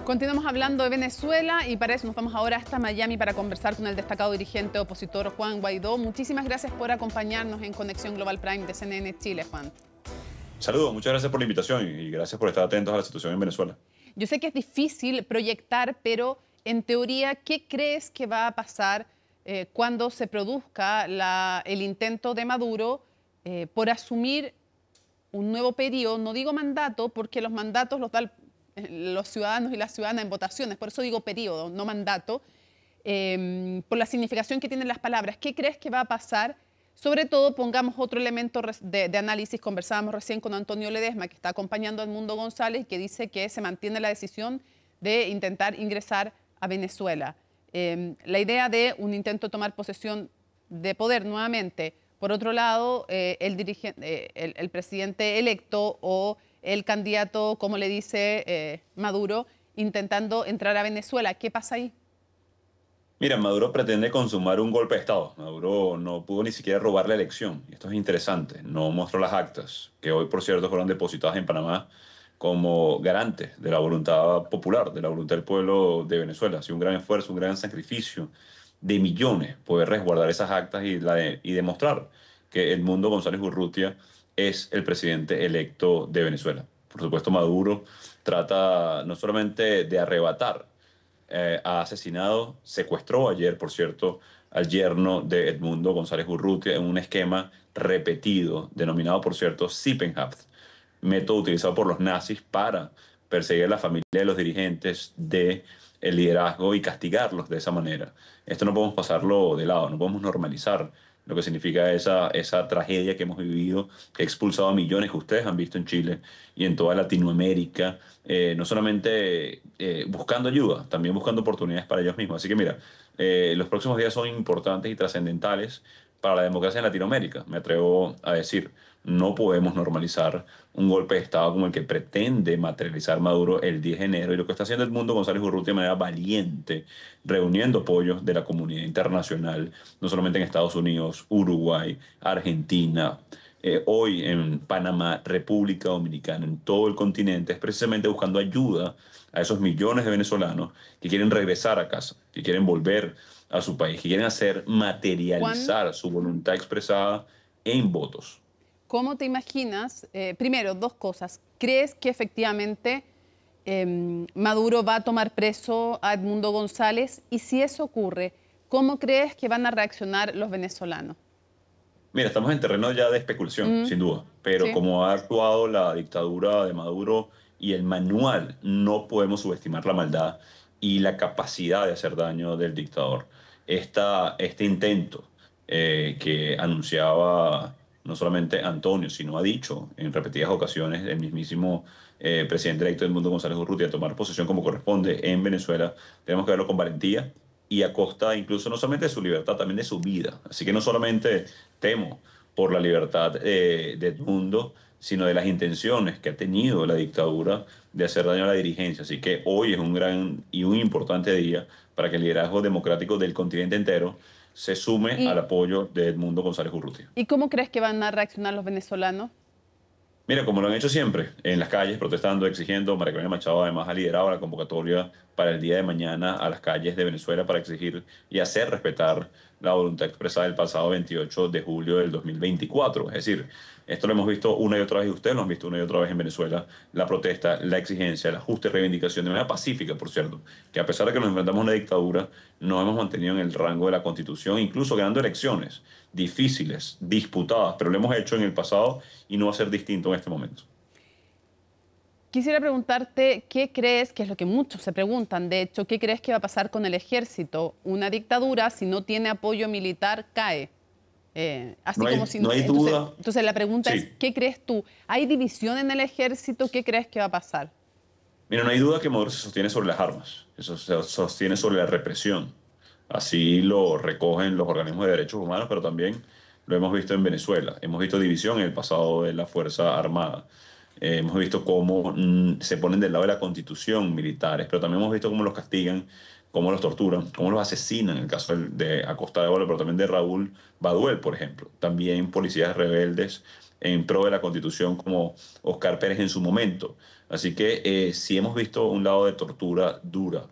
Continuamos hablando de Venezuela y para eso nos vamos ahora hasta Miami para conversar con el destacado dirigente opositor Juan Guaidó. Muchísimas gracias por acompañarnos en Conexión Global Prime de CNN Chile, Juan. Saludos, muchas gracias por la invitación y gracias por estar atentos a la situación en Venezuela. Yo sé que es difícil proyectar, pero en teoría, ¿qué crees que va a pasar cuando se produzca el intento de Maduro por asumir un nuevo periodo? No digo mandato, porque los mandatos los dan los ciudadanos y las ciudadanas en votaciones, por eso digo periodo, no mandato, por la significación que tienen las palabras. ¿Qué crees que va a pasar? Sobre todo, pongamos otro elemento de análisis. Conversábamos recién con Antonio Ledesma, que está acompañando a Edmundo González, y que dice que se mantiene la decisión de intentar ingresar a Venezuela. La idea de un intento de tomar posesión de poder nuevamente. Por otro lado, el presidente electo o el candidato, como le dice Maduro, intentando entrar a Venezuela. ¿Qué pasa ahí? Mira, Maduro pretende consumar un golpe de Estado. Maduro no pudo ni siquiera robar la elección. Y esto es interesante. No mostró las actas, que hoy, por cierto, fueron depositadas en Panamá como garantes de la voluntad popular, de la voluntad del pueblo de Venezuela. Ha sido un gran esfuerzo, un gran sacrificio de millones poder resguardar esas actas y demostrar que Edmundo González Urrutia es el presidente electo de Venezuela. Por supuesto, Maduro trata no solamente de arrebatar, ha asesinado, secuestró ayer, por cierto, al yerno de Edmundo González Urrutia en un esquema repetido, denominado, por cierto, Sippenhaft, método utilizado por los nazis para perseguir a la familia de los dirigentes del liderazgo y castigarlos de esa manera. Esto no podemos pasarlo de lado, no podemos normalizar lo que significa esa tragedia que hemos vivido, que ha expulsado a millones que ustedes han visto en Chile y en toda Latinoamérica, no solamente buscando ayuda, también buscando oportunidades para ellos mismos. Así que mira, los próximos días son importantes y trascendentales para la democracia en Latinoamérica, me atrevo a decir. No podemos normalizar un golpe de Estado como el que pretende materializar Maduro el 10 de enero y lo que está haciendo Edmundo González Urrutia de manera valiente, reuniendo apoyos de la comunidad internacional, no solamente en Estados Unidos, Uruguay, Argentina, hoy en Panamá, República Dominicana, en todo el continente, es precisamente buscando ayuda a esos millones de venezolanos que quieren regresar a casa, que quieren volver a su país, que quieren hacer Juan, materializar su voluntad expresada en votos. ¿cómo te imaginas? Primero, dos cosas. ¿Crees que efectivamente Maduro va a tomar preso a Edmundo González? Y si eso ocurre, ¿cómo crees que van a reaccionar los venezolanos? Mira, estamos en terreno ya de especulación, Mm, sin duda, pero ¿sí? como ha actuado la dictadura de Maduro y el manual, no podemos subestimar la maldad y la capacidad de hacer daño del dictador. Este intento que anunciaba no solamente Antonio, sino ha dicho en repetidas ocasiones el mismísimo presidente electo del mundo, González Urrutia, tomar posesión como corresponde en Venezuela, tenemos que verlo con valentía y a costa incluso no solamente de su libertad, también de su vida. Así que no solamente temo por la libertad de Edmundo, sino de las intenciones que ha tenido la dictadura de hacer daño a la dirigencia. Así que hoy es un gran y un importante día para que el liderazgo democrático del continente entero se sume al ¿Y, apoyo de Edmundo González Urrutia. y cómo crees que van a reaccionar los venezolanos? Mira, como lo han hecho siempre, en las calles, protestando, exigiendo. María Corina Machado además ha liderado la convocatoria para el día de mañana a las calles de Venezuela para exigir y hacer respetar la voluntad expresada el pasado 28 de julio del 2024. Es decir, esto lo hemos visto una y otra vez y ustedes lo han visto una y otra vez en Venezuela, la protesta, la exigencia, la justa reivindicación de manera pacífica, por cierto, que a pesar de que nos enfrentamos a una dictadura, nos hemos mantenido en el rango de la Constitución, incluso ganando elecciones difíciles, disputadas, pero lo hemos hecho en el pasado y no va a ser distinto en este momento. Quisiera preguntarte, ¿qué crees, que es lo que muchos se preguntan, de hecho, qué crees que va a pasar con el ejército? Una dictadura, si no tiene apoyo militar, cae. Así como si... No hay duda, entonces la pregunta es, sí. ¿qué crees tú? ¿Hay división en el ejército? ¿Qué crees que va a pasar? Mira, no hay duda que Maduro se sostiene sobre las armas, eso se sostiene sobre la represión. Así lo recogen los organismos de derechos humanos, pero también lo hemos visto en Venezuela. Hemos visto división en el pasado de la Fuerza Armada. Hemos visto cómo se ponen del lado de la constitución militares, pero también hemos visto cómo los castigan, cómo los torturan, cómo los asesinan, en el caso de Acosta de Oro, pero también de Raúl Baduel, por ejemplo. También policías rebeldes en pro de la constitución como Oscar Pérez en su momento. Así que sí hemos visto un lado de tortura dura,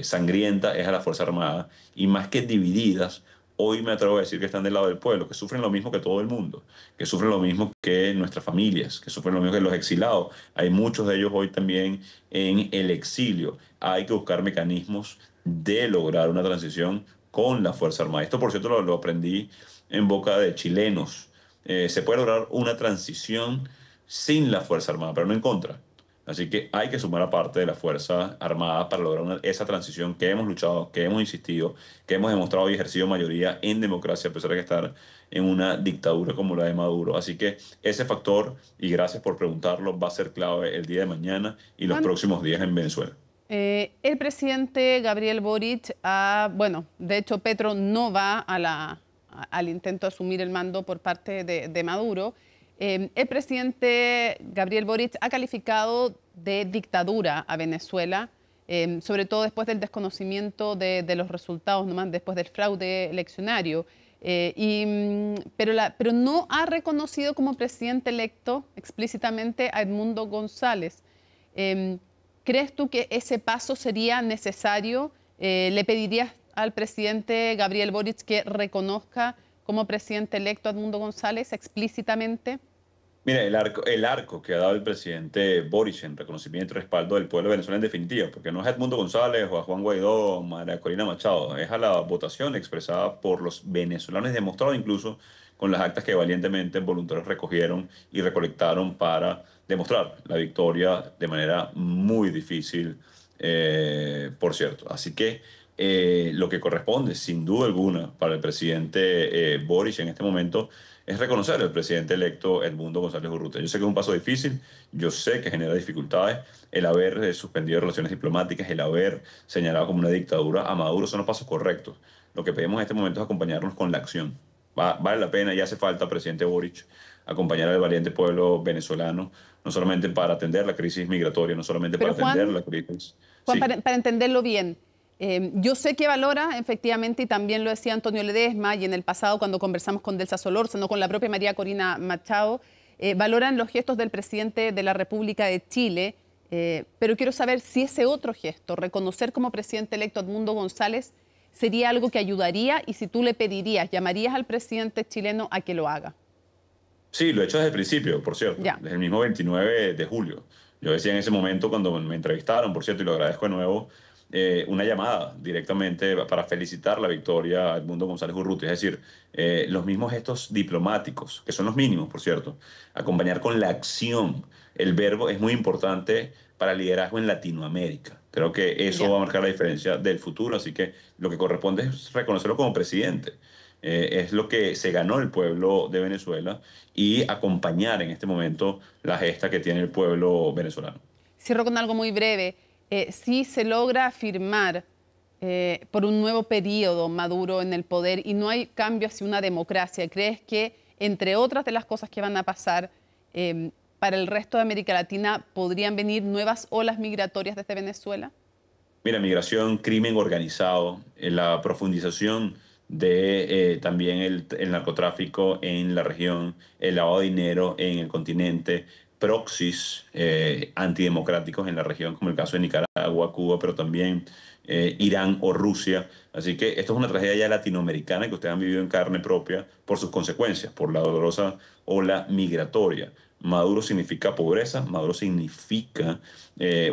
sangrienta, es a la Fuerza Armada, y más que divididas, hoy me atrevo a decir que están del lado del pueblo, que sufren lo mismo que todo el mundo, que sufren lo mismo que nuestras familias, que sufren lo mismo que los exilados. Hay muchos de ellos hoy también en el exilio. Hay que buscar mecanismos de lograr una transición con la Fuerza Armada. Esto, por cierto, lo aprendí en boca de chilenos. Se puede lograr una transición sin la Fuerza Armada, pero no en contra. Así que hay que sumar a parte de la Fuerza Armada para lograr esa transición que hemos luchado, que hemos insistido, que hemos demostrado y ejercido mayoría en democracia, a pesar de estar en una dictadura como la de Maduro. Así que ese factor, y gracias por preguntarlo, va a ser clave el día de mañana y los próximos días en Venezuela. El presidente Gabriel Boric, bueno, de hecho Petro no va al intento de asumir el mando por parte de Maduro. El presidente Gabriel Boric ha calificado de dictadura a Venezuela, sobre todo después del desconocimiento de los resultados, nomás después del fraude eleccionario. Pero no ha reconocido como presidente electo explícitamente a Edmundo González. ¿Crees tú que ese paso sería necesario? ¿Le pedirías al presidente Gabriel Boric que reconozca como presidente electo a Edmundo González explícitamente? Mira, el arco que ha dado el presidente Boric en reconocimiento y respaldo del pueblo de Venezuela en definitiva, porque no es a Edmundo González o a Juan Guaidó o María Corina Machado, es a la votación expresada por los venezolanos, demostrado incluso con las actas que valientemente voluntarios recogieron y recolectaron para demostrar la victoria de manera muy difícil, por cierto. Así que lo que corresponde, sin duda alguna, para el presidente Boric en este momento es reconocer al presidente electo Edmundo González Urrutia. Yo sé que es un paso difícil, yo sé que genera dificultades, el haber suspendido relaciones diplomáticas, el haber señalado como una dictadura a Maduro son los pasos correctos. Lo que pedimos en este momento es acompañarnos con la acción. Vale la pena y hace falta, presidente Boric, acompañar al valiente pueblo venezolano, no solamente para atender la crisis migratoria, no solamente Pero para atender la crisis. Juan, Sí. para entenderlo bien, yo sé que valora, efectivamente, y también lo decía Antonio Ledesma, y en el pasado cuando conversamos con Delsa Solórzano, con la propia María Corina Machado, valoran los gestos del presidente de la República de Chile, pero quiero saber si ese otro gesto, reconocer como presidente electo a Edmundo González, sería algo que ayudaría y si tú le pedirías, llamarías al presidente chileno a que lo haga. Sí, lo he hecho desde el principio, por cierto, Ya. desde el mismo 29 de julio. Yo decía en ese momento cuando me entrevistaron, por cierto, y lo agradezco de nuevo, una llamada directamente para felicitar la victoria a Edmundo González Urrutia. Es decir, los mismos gestos diplomáticos, que son los mínimos, por cierto, acompañar con la acción. El verbo es muy importante para el liderazgo en Latinoamérica. Creo que eso Ya. va a marcar la diferencia del futuro, así que lo que corresponde es reconocerlo como presidente. Es lo que se ganó el pueblo de Venezuela y acompañar en este momento la gesta que tiene el pueblo venezolano. Cierro con algo muy breve. Si se logra firmar por un nuevo periodo Maduro en el poder y no hay cambio hacia una democracia, ¿crees que, entre otras de las cosas que van a pasar, para el resto de América Latina podrían venir nuevas olas migratorias desde Venezuela? Mira, migración, crimen organizado, la profundización de también el narcotráfico en la región, el lavado de dinero en el continente, proxies antidemocráticos en la región, como el caso de Nicaragua, Cuba, pero también Irán o Rusia. Así que esto es una tragedia ya latinoamericana que ustedes han vivido en carne propia por sus consecuencias, por la dolorosa ola migratoria. Maduro significa pobreza, Maduro significa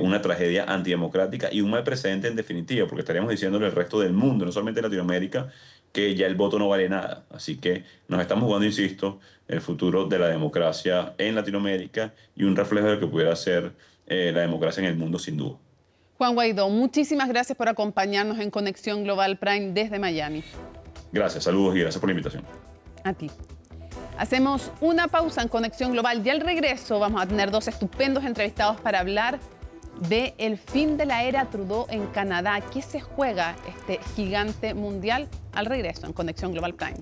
una tragedia antidemocrática y un mal precedente en definitiva, porque estaríamos diciéndole al resto del mundo, no solamente Latinoamérica, que ya el voto no vale nada. Así que nos estamos jugando, insisto, el futuro de la democracia en Latinoamérica y un reflejo de lo que pudiera ser la democracia en el mundo, sin duda. Juan Guaidó, muchísimas gracias por acompañarnos en Conexión Global Prime desde Miami. Gracias, saludos y gracias por la invitación. A ti. Hacemos una pausa en Conexión Global y al regreso vamos a tener dos estupendos entrevistados para hablar del fin de la era Trudeau en Canadá. ¿Qué se juega este gigante mundial? Al regreso en Conexión Global Prime.